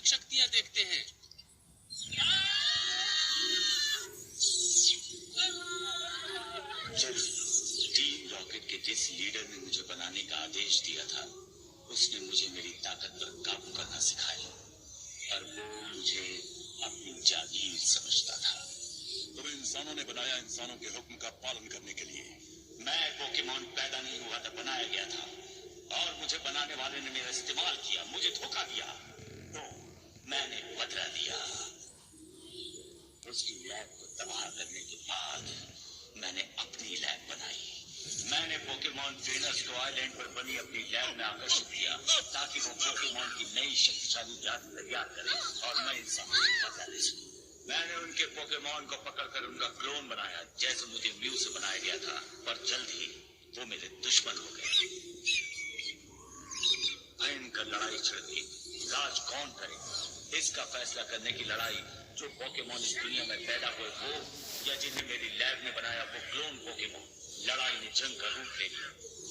मानसिक शक्तियां देखते हैं। जब टीम रॉकेट के जिस लीडर ने मुझे बनाने का आदेश दिया था, उसने मुझे मेरी ताकत पर काबू करना सिखाया और वो मुझे अपनी जागीर समझता था। तुम्हें इंसानों ने बनाया इंसानों के हुक्म का पालन करने के लिए। मैं पोकेमॉन पैदा नहीं हुआ था, बनाया गया था और मुझे बनाने वाले ने मेरा इस्तेमाल किया, मुझे धोखा दिया, तो मैंने बदला दिया। उसकी लैब को तबाह करने के बाद मैंने अपनी लैब बनाई। मैंने पोकेमॉन ट्रेनर्स को आइलैंड पर बनी अपनी लैब में आकर्षित किया ताकि वो पोकेमॉन की नई शक्तिशाली जाति तैयार करें और मैं इंसानों को बदला ले सकूं। मैंने उनके पोकेमॉन को पकड़कर उनका क्लोन बनाया, जैसे मुझे म्यू से बनाया गया था, पर जल्द ही वो मेरे दुश्मन हो गए। भयंकर लड़ाई छिड़ गई। राज कौन करे, इसका फैसला करने की लड़ाई जो पोकेमॉन इस दुनिया में पैदा हुए वो या जिन्हें मेरी लैब ने बनाया वो क्लोन पोकेमॉन। लड़ाई ने जंग का रूप ले लिया।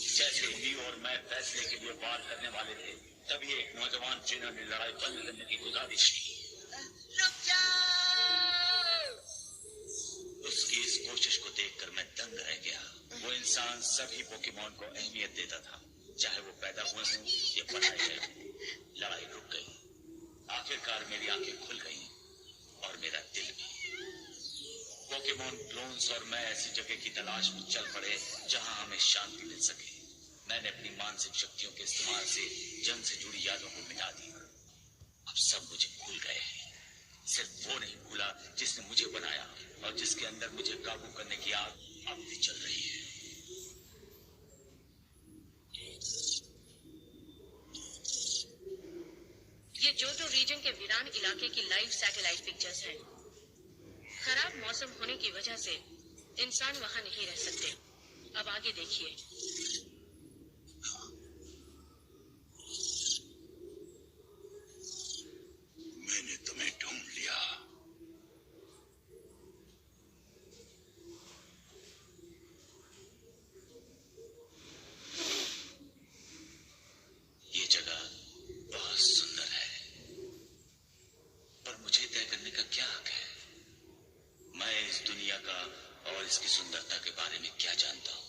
जैसे म्यू और मैं फैसले के लिए वार करने वाले थे, तभी एक नौजवान ट्रेनर ने लड़ाई बंद करने की गुजारिश की। रुक जाओ! उसकी इस कोशिश को देखकर मैं दंग रह गया। वो इंसान सभी पोकेमॉन को अहमियत देता था, चाहे वो पैदा हुए हों या बनाए गए हों। लड़ाई रुक गई। आखिरकार मेरी आंखें खुल गईं और मेरा दिल भी। पोकेमॉन क्लोन्स और मैं ऐसी जगह की तलाश में चल पड़े जहां हमें शांति मिल सके। मैंने अपनी मानसिक शक्तियों के इस्तेमाल से जंग से जुड़ी यादों को मिटा दिया। अब सब मुझे भूल गए हैं। सिर्फ वो नहीं भूला जिसने मुझे बनाया और जिसके अंदर मुझे काबू करने की आग अब भी चल रही है। ये जोटो रीजन के वीरान इलाके की लाइव सैटेलाइट पिक्चर्स हैं। खराब मौसम होने की वजह से इंसान वहां नहीं रह सकते। अब आगे देखिए। मैंने तुम्हें ढूंढ लिया। ये जगह बहुत सुंदर है, पर मुझे तय करने का क्या हक है? मैं इस दुनिया का और इसकी सुंदरता के बारे में क्या जानता हूँ?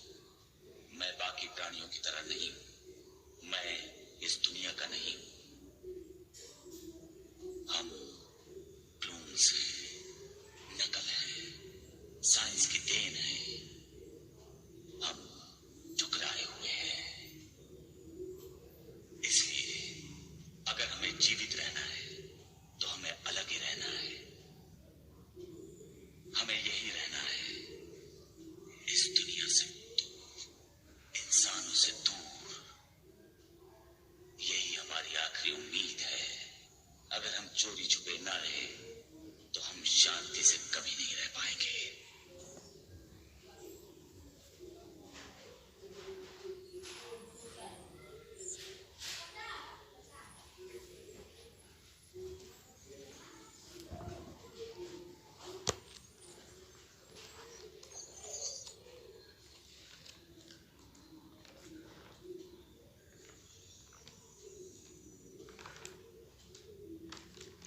मैं बाकी प्राणियों की तरह नहीं हूँ। मैं इस दुनिया का नहीं हूँ। हम क्लोन्स हैं, नकल है, साइंस की देन है। हम ठुकराए हुए हैं। इसलिए अगर हमें जीवित रहना है तो हमें अलग ही रहना है। हमें यही रहना है, इस दुनिया से दूर, इंसानों से दूर। यही हमारी आखिरी उम्मीद है। अगर हम चोरी छुपे ना रहे तो हम शांति से कभी नहीं रह पाएंगे।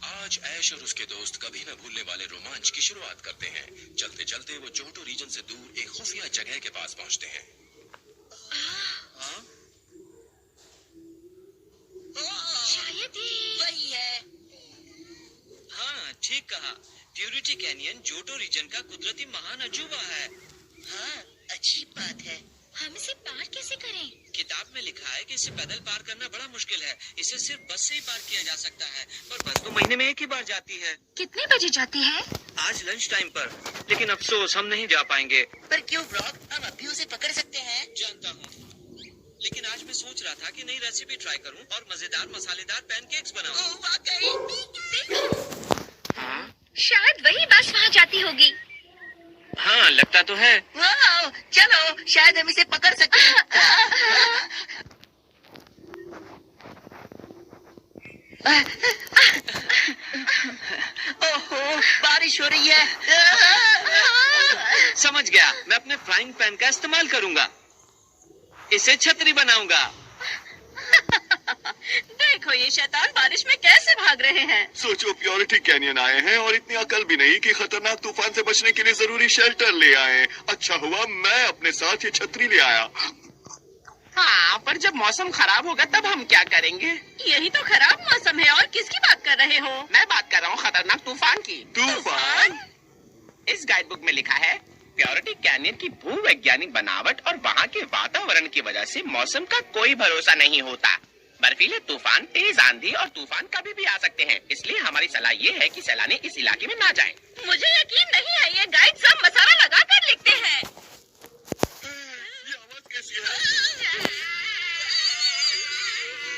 आज ऐश और उसके दोस्त कभी न भूलने वाले रोमांच की शुरुआत करते हैं। चलते चलते वो जोटो रीजन से दूर एक खुफिया जगह के पास पहुंचते हैं। शायद ये वही है। हाँ, ठीक कहा। प्यूरिटी कैनियन जोटो रीजन का कुदरती महान अजूबा है। हाँ, अजीब बात है। हम इसे पार कैसे करें? किताब में लिखा है कि इसे पैदल पार करना बड़ा मुश्किल है। इसे सिर्फ बस से ही पार किया जा सकता है, पर बस तो महीने में एक ही बार जाती है। कितने बजे जाती है? आज लंच टाइम पर, लेकिन अफसोस हम नहीं जा पाएंगे। पर क्यों ब्रॉक? हम अभी उसे पकड़ सकते हैं। जानता हूँ, लेकिन आज मैं सोच रहा था कि नई रेसिपी ट्राई करूँ और मजेदार मसालेदार पैनकेक्स बनाऊं। ओह, वाकई? शायद वही बस वहाँ जाती होगी। हाँ, लगता तो है। वाह, चलो, शायद हम इसे पकड़ सकते हैं। ओहो, बारिश हो रही है। समझ गया, मैं अपने फ्राइंग पैन का इस्तेमाल करूंगा। इसे छतरी बनाऊंगा। देखो देखो ये शैतान बारिश में कैसे भाग रहे हैं। सोचो प्योरिटी कैनियन आए हैं और इतनी अकल भी नहीं कि खतरनाक तूफान से बचने के लिए जरूरी शेल्टर ले आए। अच्छा हुआ मैं अपने साथ ये छतरी ले आया। हाँ, पर जब मौसम खराब होगा तब हम क्या करेंगे? यही तो खराब मौसम है। और किसकी बात कर रहे हो? मैं बात कर रहा हूँ खतरनाक तूफान की। तूफान? इस गाइड बुक में लिखा है प्योरिटी कैनियन की भूवैज्ञानिक बनावट और वहाँ के वातावरण की वजह से मौसम का कोई भरोसा नहीं होता। बर्फीले तूफान, तेज आंधी और तूफान कभी भी आ सकते हैं। इसलिए हमारी सलाह ये है कि सैलानी इस इलाके में ना जाएं। मुझे यकीन नहीं है, ये गाइड सब मसाला लगा कर लिखते हैं। ये आवाज कैसी है?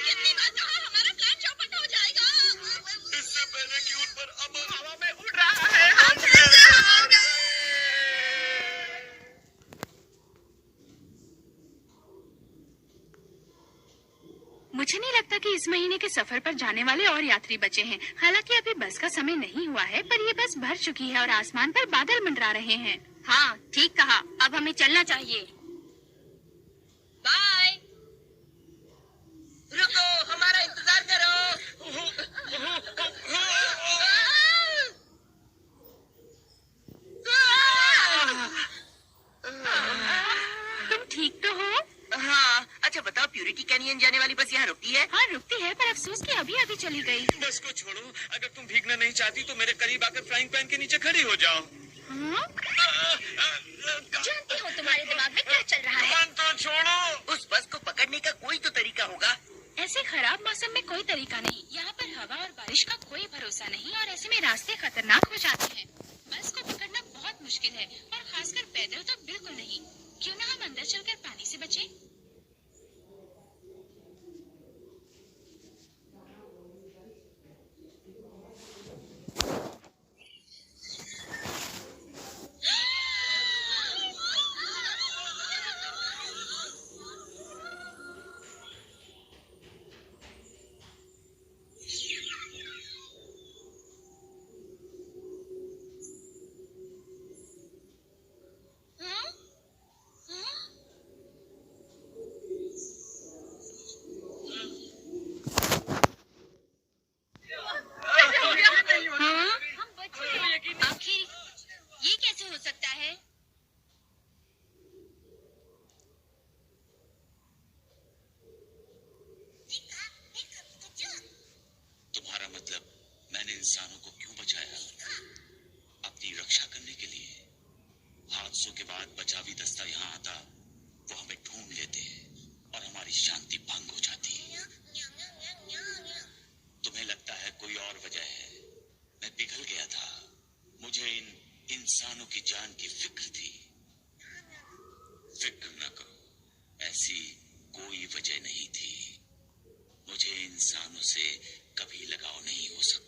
कितनी बार कहा हमारा प्लान चौपट हो जाएगा। इससे पहले कि उन पर अमल हवा में उड़ रहा है। मुझे नहीं लगता कि इस महीने के सफर पर जाने वाले और यात्री बचे हैं। हालांकि अभी बस का समय नहीं हुआ है, पर ये बस भर चुकी है और आसमान पर बादल मंडरा रहे हैं। हाँ, ठीक कहा। अब हमें चलना चाहिए। बाय। रुको, हमारा इंतजार करो। तुम ठीक तो हो? हाँ, अच्छा बताओ, प्यूरिटी कैनियन जाने वाली बस यहाँ रुकती है? हाँ रुकती है, पर अफसोस कि अभी अभी चली गई। बस को छोड़ो, अगर तुम भीगना नहीं चाहती तो मेरे करीब आकर फ्राइंग पैन के नीचे खड़ी हो जाओ। हाँ? जानती हो तुम्हारे दिमाग में क्या चल रहा है? मन तो छोड़ो। उस बस को पकड़ने का कोई तो तरीका होगा। ऐसे खराब मौसम में कोई तरीका नहीं। यहाँ पर हवा और बारिश का कोई भरोसा नहीं और ऐसे में रास्ते खतरनाक हो जाते हैं। बस को पकड़ना बहुत मुश्किल है और खासकर पैदल तो बिल्कुल नहीं। क्यों ना हम अंदर चलकर पानी से बचें? आखिर ये कैसे हो सकता है? तुम्हारा मतलब मैंने इंसानों को क्यों बचाया? अपनी रक्षा करने के लिए। हादसों के बाद बचावी दस्ता यहाँ आता, वो हमें ढूंढ लेते और हमारी शांति भंग हो जाती। तुम्हें लगता है कोई और वजह है? मैं पिघल गया था। मुझे इन इंसानों की जान की फिक्र थी। फिक्र न करो, ऐसी कोई वजह नहीं थी। मुझे इंसानों से कभी लगाव नहीं हो सकता।